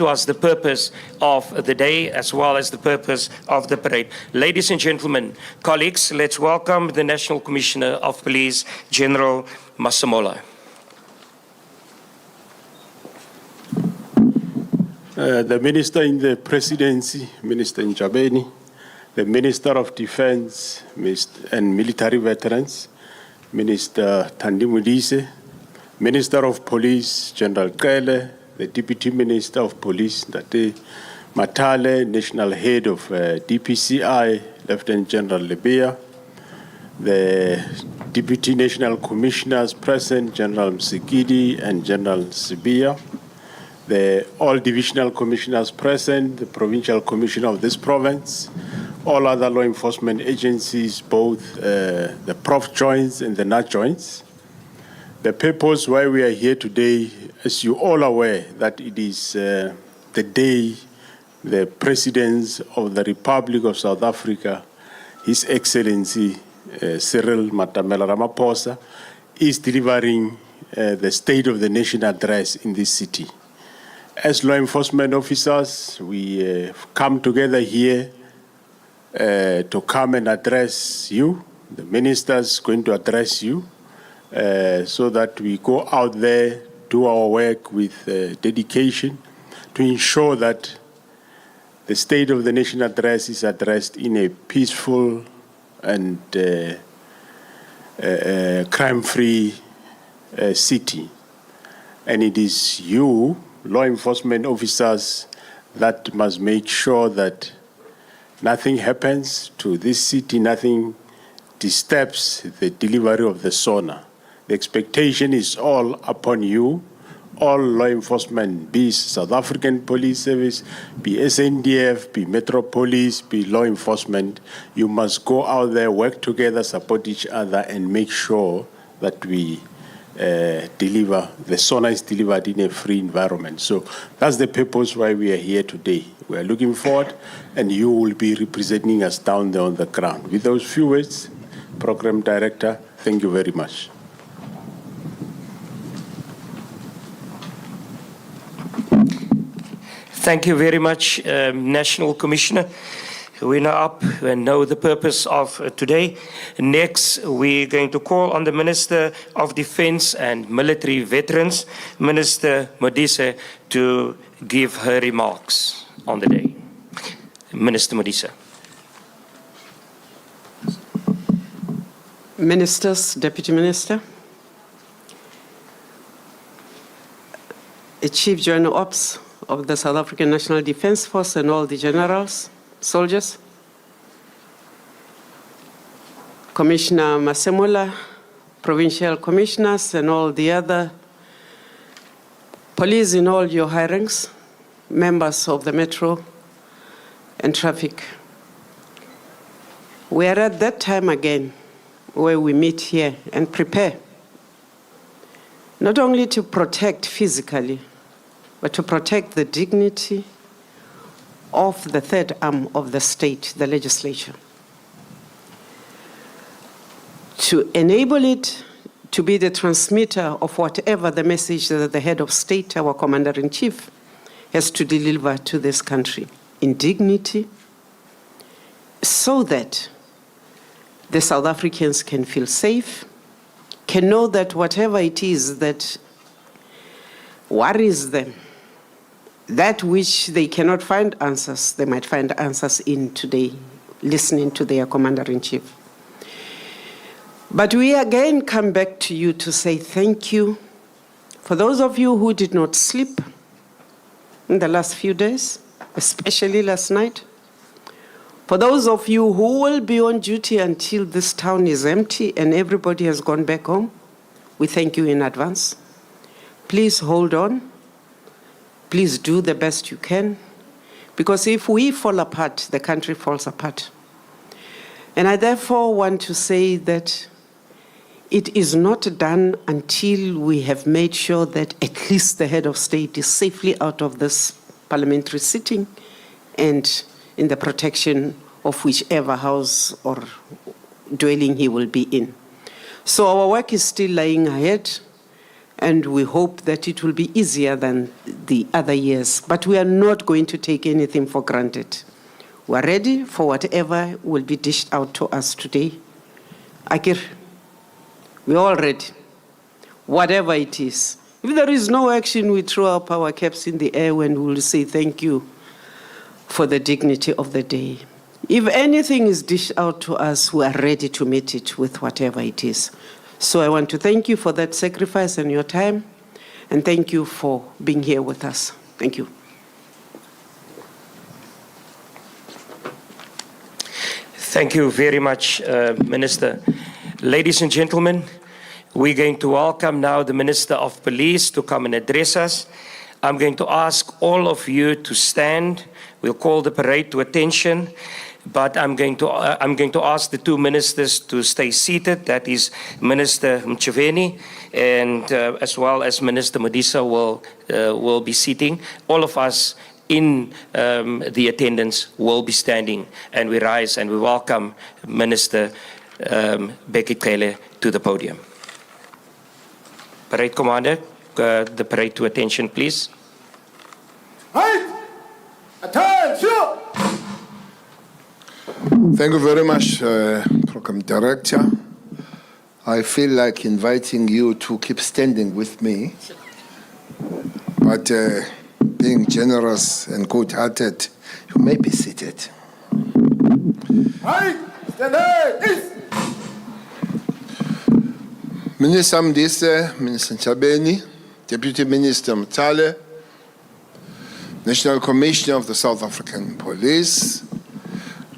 to us the purpose of the day as well as the purpose of the parade. Ladies and gentlemen, colleagues, let's welcome the National Commissioner of Police, General Masemola. The Minister in the Presidency, Minister Njabeni, the Minister of Defense and Military Veterans, Minister THANDI MODISE, Minister of Police, General CELE, the Deputy Minister of Police, Ntate Matale, National Head of DPCI, Lieutenant General Lebea, the Deputy National Commissioners present, General Msikidi and General Sibia, the all divisional commissioners present, the provincial commissioner of this province, all other law enforcement agencies, both the prof joints and the NAT joints. The purpose why we are here today, as you all aware, that it is the day the President of the Republic of South Africa, His Excellency Cyril Matamela Ramaphosa, is delivering the State of the Nation address in this city. As law enforcement officers, we come together here to come and address you. The minister is going to address you so that we go out there, do our work with dedication to ensure that the State of the Nation address is addressed in a peaceful and crime-free city. And it is you, law enforcement officers, that must make sure that nothing happens to this city, nothing disturbs the delivery of the Sona. The expectation is all upon you, all law enforcement, be South African Police Service, be SNDF, be Metro Police, be law enforcement. You must go out there, work together, support each other, and make sure that we deliver, the Sona is delivered in a free environment. So that's the purpose why we are here today. We are looking forward, and you will be representing us down there on the ground. With those few words, Program Director, thank you very much. Thank you very much, National Commissioner. We now up and know the purpose of today. Next, we're going to call on the Minister of Defense and Military Veterans, Minister MODISE, to give her remarks on the day. Minister MODISE. Ministers, Deputy Minister, Chief Joint Ops of the South African National Defence Force and all the generals, soldiers, Commissioner Masemola, provincial commissioners, and all the other police in all your high ranks, members of the Metro and traffic. We are at that time again where we meet here and prepare not only to protect physically, but to protect the dignity of the third arm of the state, the legislature. To enable it to be the transmitter of whatever the message that the head of state, our commander-in-chief, has to deliver to this country in dignity, so that the South Africans can feel safe, can know that whatever it is that worries them, that which they cannot find answers, they might find answers in today, listening to their commander-in-chief. But we again come back to you to say thank you for those of you who did not sleep in the last few days, especially last night. For those of you who will be on duty until this town is empty and everybody has gone back home, we thank you in advance. Please hold on. Please do the best you can, because if we fall apart, the country falls apart. And I therefore want to say that it is not done until we have made sure that at least the head of state is safely out of this parliamentary sitting and in the protection of whichever house or dwelling he will be in. So our work is still lying ahead, and we hope that it will be easier than the other years. But we are not going to take anything for granted. We are ready for whatever will be dished out to us today. Akir, we are all ready, whatever it is. If there is no action, we throw up our caps in the air and we will say thank you for the dignity of the day. If anything is dished out to us, we are ready to meet it with whatever it is. So I want to thank you for that sacrifice and your time, and thank you for being here with us. Thank you. Thank you very much, Minister. Ladies and gentlemen, we're going to welcome now the Minister of Police to come and address us. I'm going to ask all of you to stand. We'll call the parade to attention, but I'm going to ask the two ministers to stay seated. That is Minister Mchiveni and as well as Minister MODISE will be sitting. All of us in the attendance will be standing, and we rise and we welcome Minister BHEKI to the podium. Parade Commander, the parade to attention, please. Right! Attention! Thank you very much, Program Director. I feel like inviting you to keep standing with me, but being generous and good-hearted, you may be seated. Right! Stand there! Minister MODISE, Minister Chabeni, Deputy Minister Mtale, National Commissioner of the South African Police,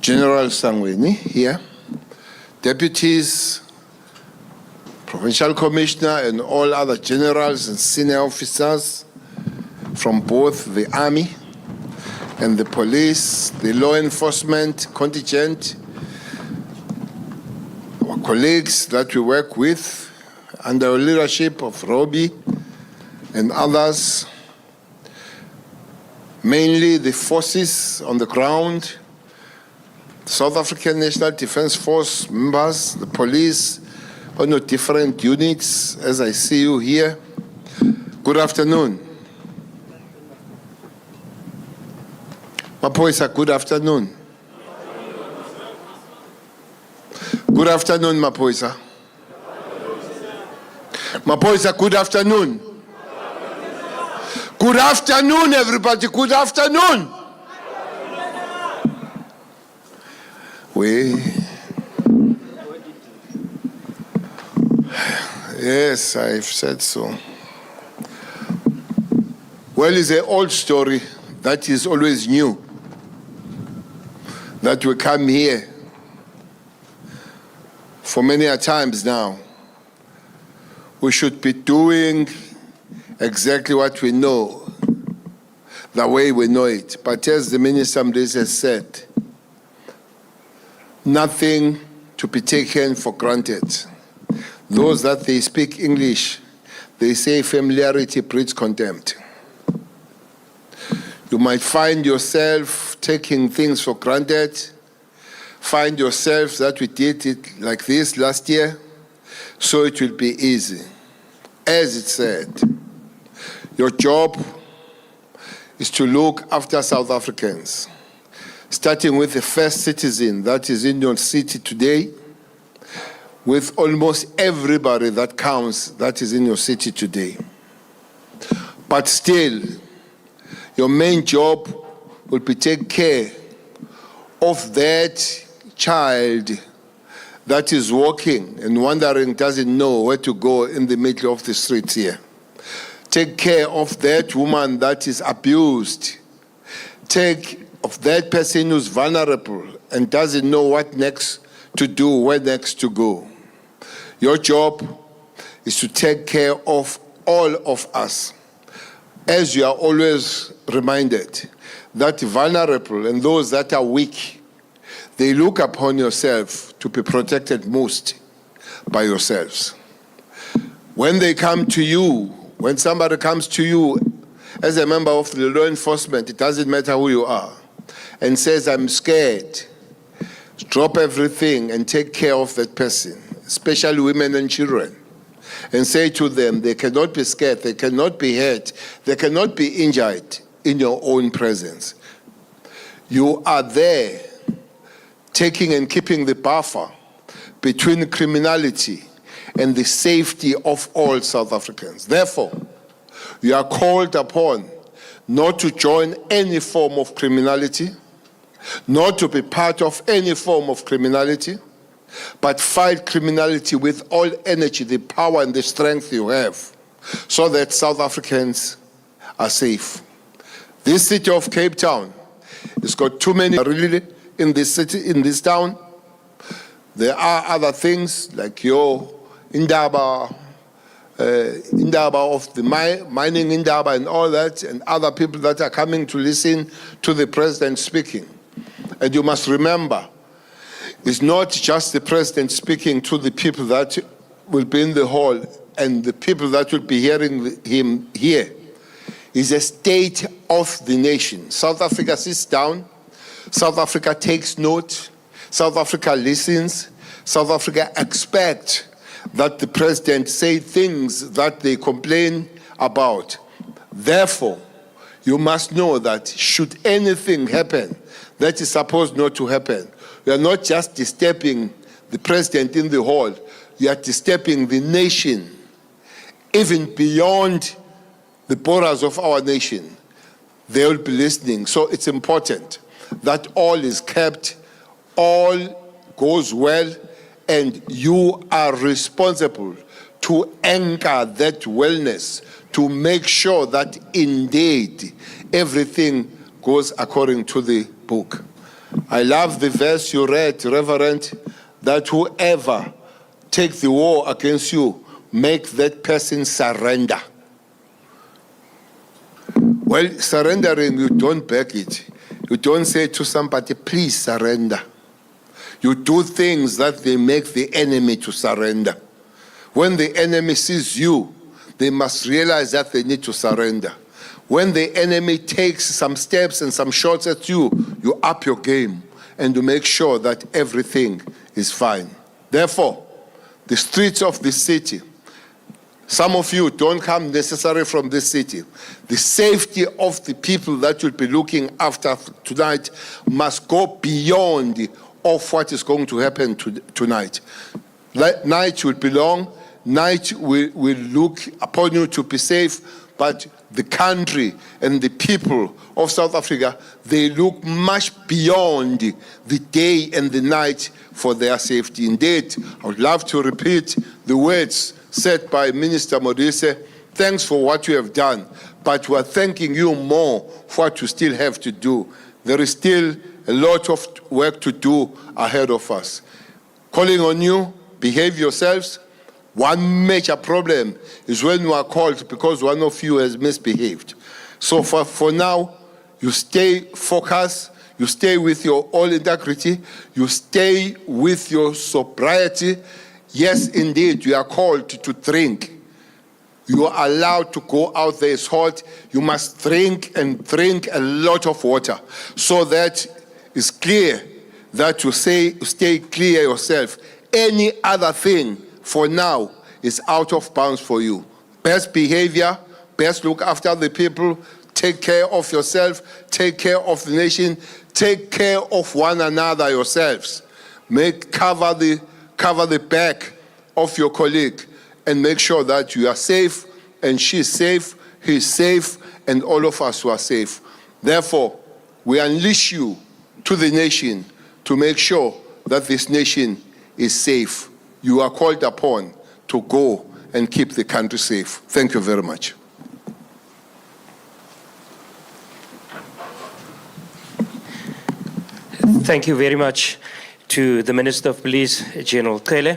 General Sangweni here, deputies, Provincial Commissioner, and all other generals and senior officers from both the Army and the police, the law enforcement contingent, our colleagues that we work with under the leadership of Robbie and others, mainly the forces on the ground, the South African National Defence Force members, the police, on the different units, as I see you here. Good afternoon. Mapoisa, good afternoon. Good afternoon, Mapoisa. Mapoisa, good afternoon. Good afternoon, everybody. Good afternoon. Yes, I've said so. Well, it's an old story that is always new, that we come here for many a times now. We should be doing exactly what we know, the way we know it. But as the Minister has said, nothing to be taken for granted. Those that they speak English, they say familiarity breeds contempt. You might find yourself taking things for granted, find yourself that we did it like this last year, so it will be easy. As it said, your job is to look after South Africans, starting with the first citizen that is in your city today, with almost everybody that counts that is in your city today. But still, your main job will be take care of that child that is walking and wandering, doesn't know where to go in the middle of the streets here. Take care of that woman that is abused. Take of that person who's vulnerable and doesn't know what next to do, where next to go. Your job is to take care of all of us. As you are always reminded, that vulnerable and those that are weak, they look upon yourself to be protected most by yourselves. When they come to you, when somebody comes to you as a member of the law enforcement, it doesn't matter who you are, and says, I'm scared, drop everything and take care of that person, especially women and children. and say to them, they cannot be scared, they cannot be hurt, they cannot be injured in your own presence. You are there taking and keeping the buffer between criminality and the safety of all South Africans. Therefore, you are called upon not to join any form of criminality, not to be part of any form of criminality, but fight criminality with all energy, the power and the strength you have, so that South Africans are safe. This city of Cape Town has got too many really in this city, in this town. There are other things like your Indaba of the mining Indaba and all that, and other people that are coming to listen to the president speaking. And you must remember, it's not just the president speaking to the people that will be in the hall and the people that will be hearing him here. It's a state of the nation. South Africa sits down, South Africa takes note, South Africa listens, South Africa expects that the president say things that they complain about. Therefore, you must know that should anything happen that is supposed not to happen, you are not just disturbing the president in the hall, you are disturbing the nation, even beyond the borders of our nation. They will be listening. So it's important that all is kept, all goes well, and you are responsible to anchor that wellness, to make sure that indeed everything goes according to the book. I love the verse you read, Reverend, that whoever takes the war against you, make that person surrender. Well, surrendering, you don't beg it. You don't say to somebody, please surrender. You do things that they make the enemy to surrender. When the enemy sees you, they must realize that they need to surrender. When the enemy takes some steps and some shots at you, you up your game and you make sure that everything is fine. Therefore, the streets of the city, some of you don't come necessarily from this city. The safety of the people that you'll be looking after tonight must go beyond of what is going to happen tonight. Night will be long, night will look upon you to be safe, but the country and the people of South Africa, they look much beyond the day and the night for their safety. Indeed, I would love to repeat the words said by Minister MODISE. Thanks for what you have done, but we're thanking you more for what you still have to do. There is still a lot of work to do ahead of us. Calling on you, behave yourselves. One major problem is when you are called because one of you has misbehaved. So for now, you stay focused, you stay with your all integrity, you stay with your sobriety. Yes, indeed, you are called to drink. You are allowed to go out there, it's hot. You must drink and drink a lot of water so that it's clear that you stay clear yourself. Any other thing for now is out of bounds for you. Best behavior, best look after the people, take care of yourself, take care of the nation, take care of one another yourselves. Cover the back of your colleague and make sure that you are safe and she's safe, he's safe, and all of us are safe. Therefore, we unleash you to the nation to make sure that this nation is safe. You are called upon to go and keep the country safe. Thank you very much. Thank you very much to the Minister of Police, General CELE.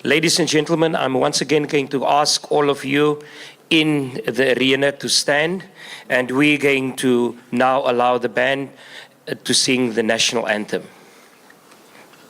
Ladies and gentlemen, I'm once again going to ask all of you in the arena to stand, and we're going to now allow the band to sing the national anthem.